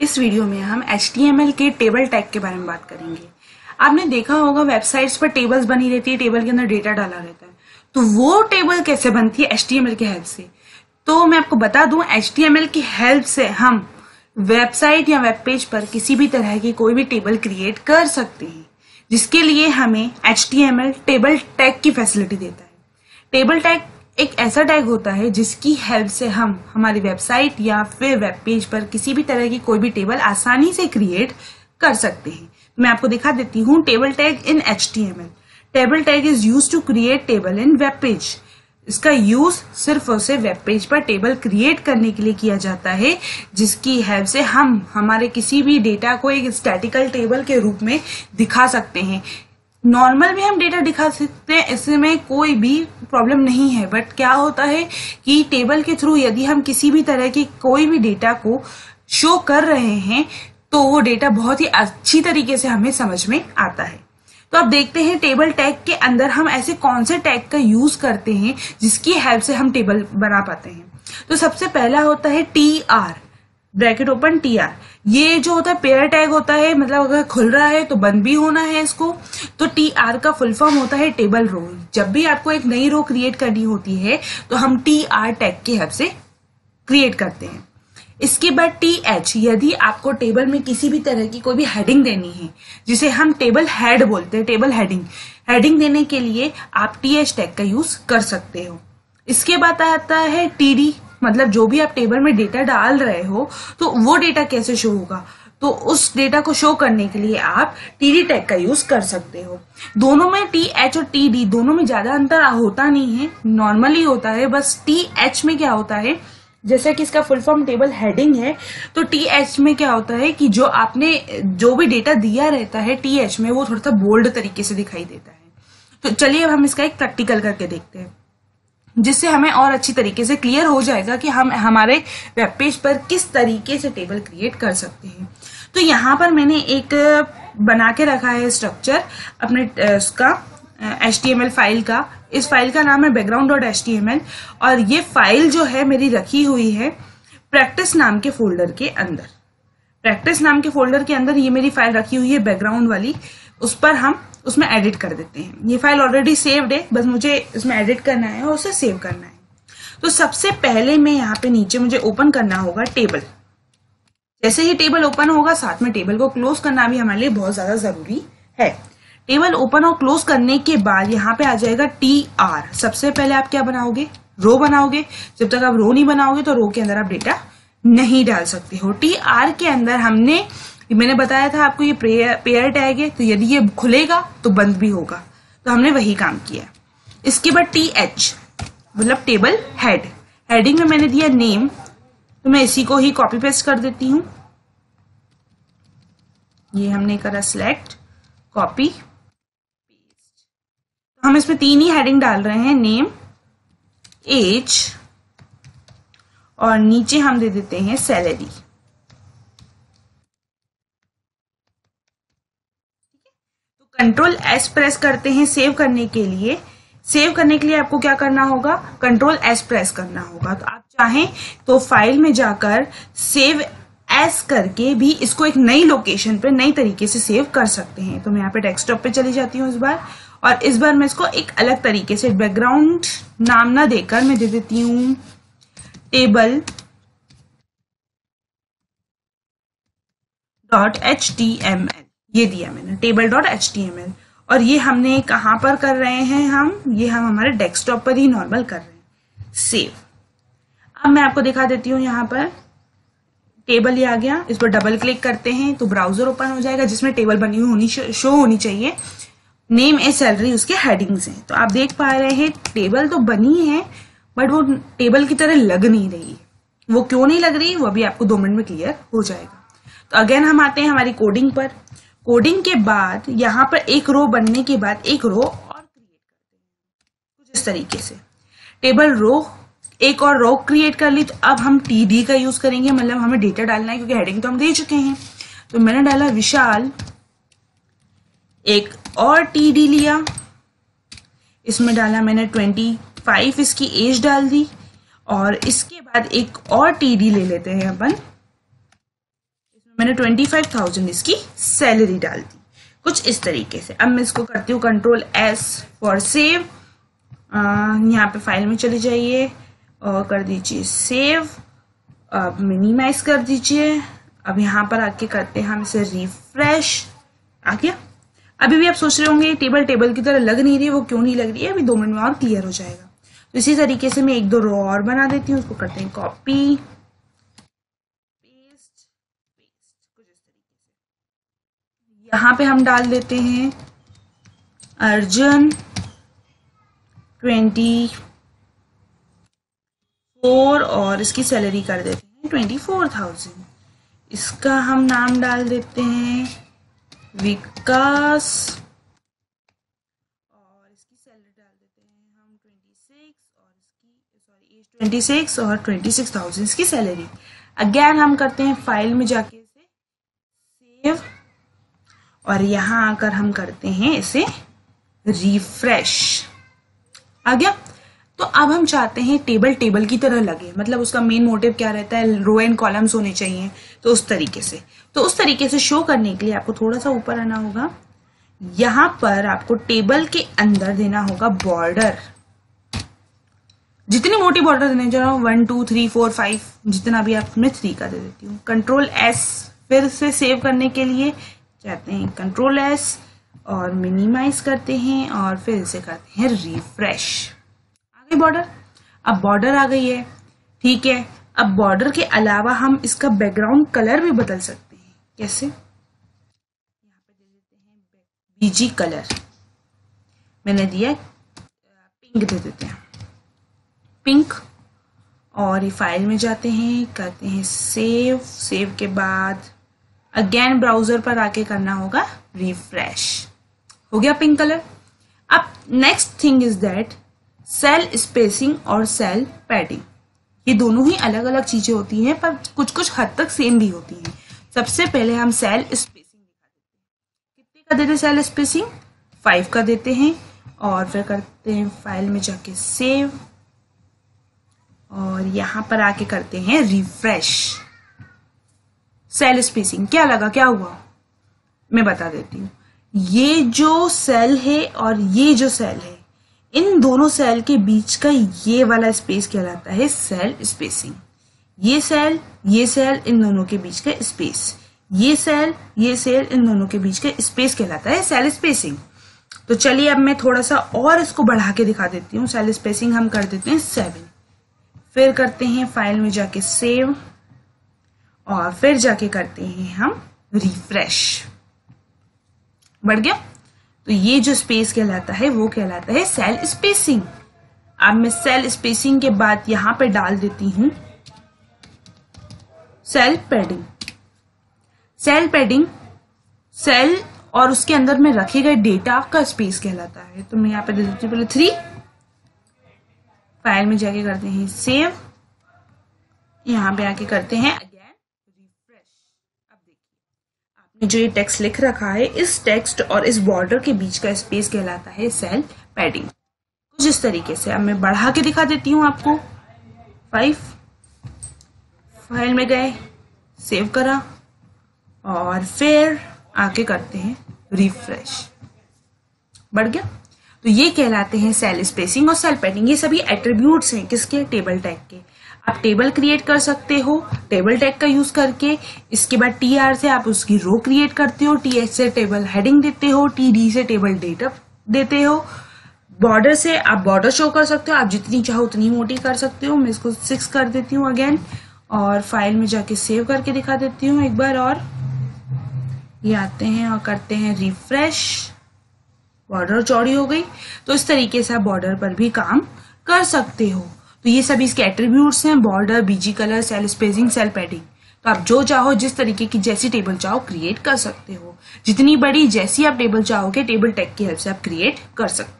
इस वीडियो में हम HTML के टेबल टैग के बारे में बात करेंगे। आपने देखा होगा वेबसाइट्स पर टेबल्स बनी रहती है, टेबल के अंदर डेटा डाला रहता है, तो वो टेबल कैसे बनती है HTML की हेल्प से। तो मैं आपको बता दूं, HTML की हेल्प से हम वेबसाइट या वेब पेज पर किसी भी तरह की कोई भी टेबल क्रिएट कर सकते हैं, जिसके लिए हमें HTML टेबल टैग की फैसिलिटी देता है। टेबल टैग एक ऐसा टैग होता है जिसकी हेल्प से हम हमारी वेबसाइट या फिर वेब पेज पर किसी भी तरह की कोई भी टेबल आसानी से क्रिएट कर सकते हैं। मैं आपको दिखा देती हूँ table tag in HTML। Table tag is use to create table in web page. इसका यूज सिर्फ और सिर्फ वेब पेज पर टेबल क्रिएट करने के लिए किया जाता है, जिसकी हेल्प से हम हमारे किसी भी डेटा को एक स्टैटिकल टेबल के रूप में दिखा सकते हैं। नॉर्मल भी हम डेटा दिखा सकते हैं, इसमें कोई भी प्रॉब्लम नहीं है। बट क्या होता है कि टेबल के थ्रू यदि हम किसी भी तरह की कोई भी डेटा को शो कर रहे हैं तो वो डेटा बहुत ही अच्छी तरीके से हमें समझ में आता है। तो अब देखते हैं टेबल टैग के अंदर हम ऐसे कौन से टैग का यूज करते हैं जिसकी हेल्प से हम टेबल बना पाते हैं। तो सबसे पहला होता है TR, ब्रैकेट ओपन TR। ये जो होता है पेयर टैग होता है, मतलब अगर खुल रहा है तो बंद भी होना है इसको। तो TR का फुल फॉर्म होता है टेबल रो। जब भी आपको एक नई रो क्रिएट करनी होती है तो हम TR टैग की हेल्प से क्रिएट करते हैं। इसके बाद TH, यदि आपको टेबल में किसी भी तरह की कोई भी हेडिंग देनी है, जिसे हम टेबल हेड बोलते हैं, टेबल हेडिंग देने के लिए आप TH टैग का यूज कर सकते हो। इसके बाद आता है TD, मतलब जो भी आप टेबल में डेटा डाल रहे हो तो वो डेटा कैसे शो होगा, तो उस डेटा को शो करने के लिए आप TD टैग का यूज कर सकते हो। दोनों में TH और TD दोनों में ज्यादा अंतर होता नहीं है, नॉर्मली होता है। बस TH में क्या होता है, जैसा कि इसका फुल फॉर्म टेबल हेडिंग है, तो TH में क्या होता है कि जो आपने जो भी डेटा दिया रहता है TH में, वो थोड़ा सा बोल्ड तरीके से दिखाई देता है। तो चलिए अब हम इसका एक प्रैक्टिकल करके देखते हैं, जिससे हमें और अच्छी तरीके से क्लियर हो जाएगा कि हम हमारे वेब पेज पर किस तरीके से टेबल क्रिएट कर सकते हैं। तो यहाँ पर मैंने एक बना के रखा है स्ट्रक्चर अपने उसका HTML फाइल का। इस फाइल का नाम है background.html और ये फाइल जो है मेरी रखी हुई है प्रैक्टिस नाम के फोल्डर के अंदर। प्रैक्टिस नाम के फोल्डर के अंदर ये मेरी फाइल रखी हुई है बैकग्राउंड वाली। उस पर हम उसमें एडिट कर देते हैं। ये फाइल ऑलरेडी सेव्ड है, बस मुझे इसमें एडिट करना है और उसे सेव करना है। तो सबसे पहले मैं यहाँ पे नीचे मुझे ओपन करना होगा टेबल। जैसे ही टेबल ओपन होगा, साथ में टेबल को क्लोज करना भी हमारे लिए बहुत ज्यादा जरूरी है। टेबल ओपन और क्लोज करने के बाद यहाँ पे आ जाएगा TR। सबसे पहले आप क्या बनाओगे, रो बनाओगे। जब तक आप रो नहीं बनाओगे तो रो के अंदर आप डेटा नहीं डाल सकते हो। TR के अंदर मैंने बताया था आपको ये पेयर टैग है, तो यदि ये खुलेगा तो बंद भी होगा, तो हमने वही काम किया। इसके बाद TH मतलब टेबल हेड। हेडिंग में मैंने दिया नेम, तो मैं इसी को ही कॉपी पेस्ट कर देती हूँ। ये हमने करा सिलेक्ट, कॉपी, हम इसमें 3 ही हेडिंग डाल रहे हैं, नेम, एज और नीचे हम दे देते हैं सैलरी। तो Ctrl+S प्रेस करते हैं सेव करने के लिए। सेव करने के लिए आपको क्या करना होगा, Ctrl+S प्रेस करना होगा। तो आप चाहें तो फाइल में जाकर सेव एस करके भी इसको एक नई लोकेशन पे नई तरीके से सेव कर सकते हैं। तो मैं यहाँ पे डेस्कटॉप पे चली जाती हूँ इस बार, और इस बार मैं इसको एक अलग तरीके से बैकग्राउंड नाम ना देकर मैं दे देती हूँ table.html। ये दिया मैंने table.html, और ये हमने कहाँ पर कर रहे हैं, हम हमारे डेस्कटॉप पर ही नॉर्मल कर रहे हैं। सेव। अब मैं आपको दिखा देती हूँ, यहाँ पर टेबल ही आ गया। इस पर डबल क्लिक करते हैं तो ब्राउजर ओपन हो जाएगा जिसमें टेबल बनी हुई शो होनी चाहिए। नेम ए सैलरी उसके हेडिंग्स हैं। तो आप देख पा रहे हैं टेबल तो बनी है, बट वो टेबल की तरह लग नहीं रही। वो क्यों नहीं लग रही, वो भी आपको 2 मिनट में क्लियर हो जाएगा। तो अगेन हम आते हैं हमारी कोडिंग पर। कोडिंग के बाद यहाँ पर एक रो बनने के बाद एक रो और क्रिएट करते हैं कुछ इस तरीके से। टेबल रो, एक और रो क्रिएट कर ली। तो अब हम TD का यूज करेंगे, मतलब हमें डेटा डालना है, क्योंकि हेडिंग तो हम दे चुके हैं। तो मैंने डाला विशाल, एक और TD लिया, इसमें डाला मैंने 25, इसकी एज डाल दी, और इसके बाद एक और TD ले लेते हैं अपन, मैंने 25,000 इसकी सैलरी डाल दी, कुछ इस तरीके से। अब मैं इसको करती हूँ कंट्रोल S फॉर सेव। यहाँ पे फाइल में चले जाइए और कर दीजिए सेव। अब मिनिमाइज कर दीजिए। अब यहाँ पर आके करते हैं हम इसे रिफ्रेश। आ गया। अभी भी आप सोच रहे होंगे टेबल टेबल की तरह लग नहीं रही है, वो क्यों नहीं लग रही है, अभी 2 मिनट में और क्लियर हो जाएगा। तो इसी तरीके से मैं 1-2 रो और बना देती हूँ। उसको करते हैं कॉपी पेस्ट कुछ इस तरीके से। यहाँ पे हम डाल देते हैं अर्जुन 24 और इसकी सैलरी कर देते हैं 24,000। इसका हम नाम डाल देते हैं विकास और इसकी सैलरी डाल देते हैं हम 26 और 26,000 इसकी सैलरी। अगेन हम करते हैं फाइल में जाके इसे सेव और यहाँ आकर हम करते हैं इसे रिफ्रेश। आ गया। तो अब हम चाहते हैं टेबल टेबल की तरह लगे, मतलब उसका मेन मोटिव क्या रहता है, रो एंड कॉलम्स होने चाहिए। तो उस तरीके से शो करने के लिए आपको थोड़ा सा ऊपर आना होगा। यहाँ पर आपको टेबल के अंदर देना होगा बॉर्डर। जितनी मोटी बॉर्डर देने जा रहा हूँ 1 2 3 4 5 जितना भी आप, मैं 3 का दे देती हूँ। कंट्रोल S फिर से सेव करने के लिए चाहते हैं कंट्रोल S और मिनिमाइज करते हैं और फिर इसे करते हैं रिफ्रेश। आ गई बॉर्डर। अब बॉर्डर आ गई है, ठीक है। अब बॉर्डर के अलावा हम इसका बैकग्राउंड कलर भी बदल सकते हैं। कैसे? यहाँ पे दे देते हैं बीजी कलर, मैंने दिया पिंक, दे देते हैं पिंक। और ये फाइल में जाते हैं, करते हैं सेव। सेव के बाद अगेन ब्राउजर पर आके करना होगा रिफ्रेश। हो गया पिंक कलर। अब next thing is that cell spacing और सेल पैडिंग। ये दोनों ही अलग अलग चीजें होती हैं पर कुछ कुछ हद तक सेम भी होती हैं। सबसे पहले हम सेल स्पेसिंग दिखा देते हैं। कितने का देते हैं सेल स्पेसिंग? 5 का देते हैं और फिर करते हैं फाइल में जाके सेव और यहां पर आके करते हैं रिफ्रेश। सेल स्पेसिंग क्या लगा, क्या हुआ, मैं बता देती हूँ। ये जो सेल है और ये जो सेल है, इन दोनों सेल के बीच का ये वाला स्पेस कहलाता है सेल स्पेसिंग। ये सेल इन दोनों के बीच का स्पेस, ये सेल इन दोनों के बीच का स्पेस कहलाता है सेल स्पेसिंग। तो चलिए अब मैं थोड़ा सा और इसको बढ़ा के दिखा देती हूँ। सेल स्पेसिंग हम कर देते हैं 7, फिर करते हैं फाइल में जाके सेव और फिर जाके करते हैं हम रिफ्रेश। बढ़ गया। तो ये जो स्पेस कहलाता है वो कहलाता है सेल स्पेसिंग। अब मैं सेल स्पेसिंग के बाद यहां पे डाल देती हूं cell padding. Cell padding cell और उसके अंदर में रखे गए डेटा का स्पेस कहलाता है। तो मैं यहां पे दे देती हूँ पहले 3, फाइल में जाके करते हैं सेव, यहां पे आके करते हैं अगेन रिफ्रेश। अब देखिए आपने जो ये टेक्स्ट लिख रखा है, इस टेक्स्ट और इस बॉर्डर के बीच का स्पेस कहलाता है सेल पैडिंग। कुछ इस तरीके से। अब मैं बढ़ा के दिखा देती हूँ आपको। 5, फाइल में गए, सेव करा और फिर आके करते हैं रिफ्रेश। बढ़ गया। तो ये कहलाते हैं सेल स्पेसिंग और सेल पैडिंग। ये सभी एट्रीब्यूट्स हैं किसके? टेबल टैग के। आप टेबल क्रिएट कर सकते हो टेबल टैग का यूज करके। इसके बाद TR से आप उसकी रो क्रिएट करते हो, TH से टेबल हेडिंग देते हो, TD से टेबल डेटा देते हो, बॉर्डर से आप बॉर्डर शो कर सकते हो। आप जितनी चाहो उतनी मोटी कर सकते हो। मैं इसको 6 कर देती हूँ अगेन और फाइल में जाके सेव करके दिखा देती हूँ एक बार और। ये आते हैं और करते हैं रिफ्रेश, बॉर्डर चौड़ी हो गई। तो इस तरीके से आप बॉर्डर पर भी काम कर सकते हो। तो ये सभी इसके एट्रीब्यूट्स हैं, border, BG colour, cell spacing, cell padding. तो आप जो चाहो, जिस तरीके की जैसी टेबल चाहो क्रिएट कर सकते हो। जितनी बड़ी जैसी आप टेबल चाहोगे टेबल टैग की हेल्प से आप क्रिएट कर सकते हो।